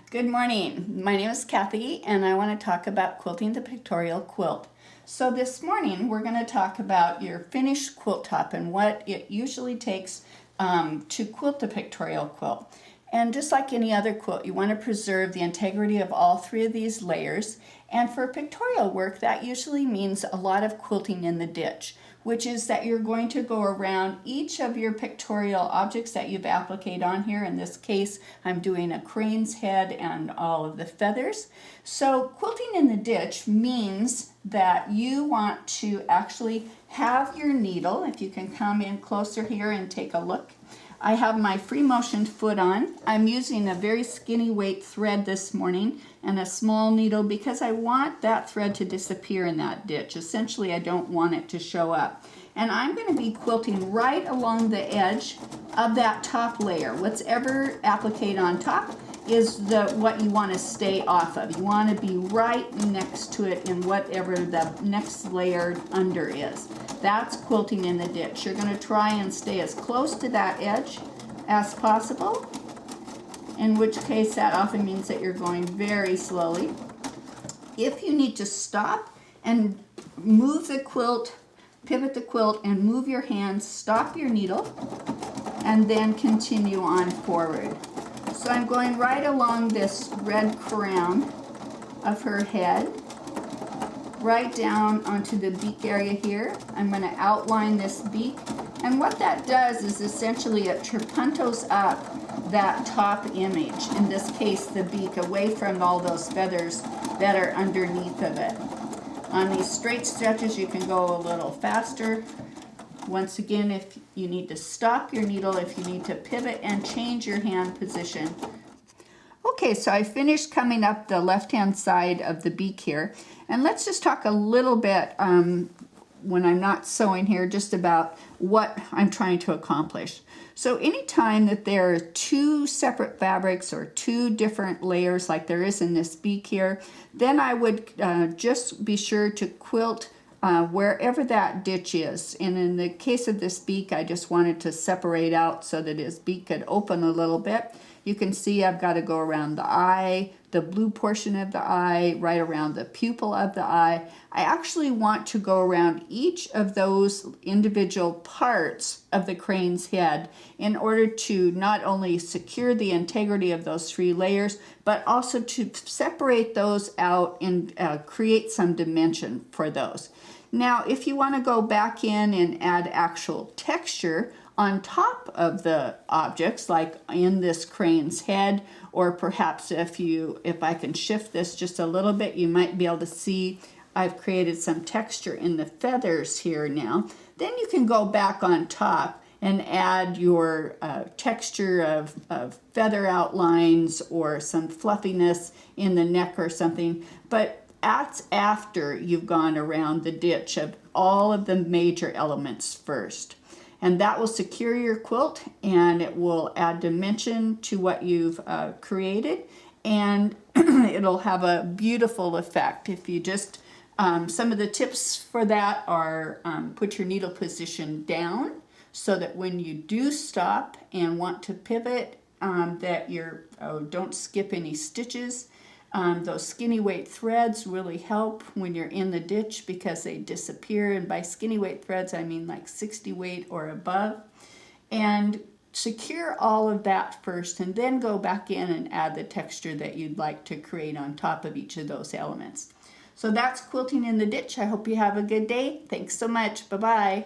Good morning. My name is Kathy and I want to talk about quilting the pictorial quilt. So this morning we're going to talk about your finished quilt top and what it usually takes to quilt the pictorial quilt. And just like any other quilt, you want to preserve the integrity of all three of these layers. And for pictorial work, that usually means a lot of quilting in the ditch, which is that you're going to go around each of your pictorial objects that you've appliqued on here. In this case, I'm doing a crane's head and all of the feathers. So quilting in the ditch means that you want to actually have your needle. If you can come in closer here and take a look. I have my free motioned foot on. I'm using a very skinny weight thread this morning and a small needle because I want that thread to disappear in that ditch. Essentially, I don't want it to show up. And I'm going to be quilting right along the edge of that top layer. What's ever appliqued on top is what you want to stay off of. You want to be right next to it in whatever the next layer under is. That's quilting in the ditch. You're going to try and stay as close to that edge as possible, in which case that often means that you're going very slowly. If you need to stop and move the quilt, pivot the quilt and move your hands, stop your needle, and then continue on forward. So I'm going right along this red crown of her head, right down onto the beak area here. I'm going to outline this beak, and what that does is essentially it trapuntos up that top image, in this case the beak, away from all those feathers that are underneath of it. On these straight stretches you can go a little faster. Once again, if you need to stop your needle, if you need to pivot and change your hand position. Okay, so I finished coming up the left-hand side of the beak here. And let's just talk a little bit, when I'm not sewing here, just about what I'm trying to accomplish. So anytime that there are two separate fabrics or two different layers like there is in this beak here, then I would just be sure to quilt wherever that ditch is. And in the case of this beak, I just wanted to separate out so that his beak could open a little bit. You can see I've got to go around the eye, the blue portion of the eye, right around the pupil of the eye. I actually want to go around each of those individual parts of the crane's head in order to not only secure the integrity of those three layers, but also to separate those out and create some dimension for those. Now, if you want to go back in and add actual texture on top of the objects, like in this crane's head, or perhaps if I can shift this just a little bit, you might be able to see I've created some texture in the feathers here now. Then you can go back on top and add your texture of feather outlines or some fluffiness in the neck or something. But that's after you've gone around the ditch of all of the major elements first. And that will secure your quilt, and it will add dimension to what you've created, and it'll have a beautiful effect. If you just, some of the tips for that are put your needle position down so that when you do stop and want to pivot, that you're, don't skip any stitches. Those skinny weight threads really help when you're in the ditch because they disappear, and by skinny weight threads I mean like 60 weight or above. And secure all of that first, and then go back in and add the texture that you'd like to create on top of each of those elements. So that's quilting in the ditch. I hope you have a good day. Thanks so much. Bye-bye.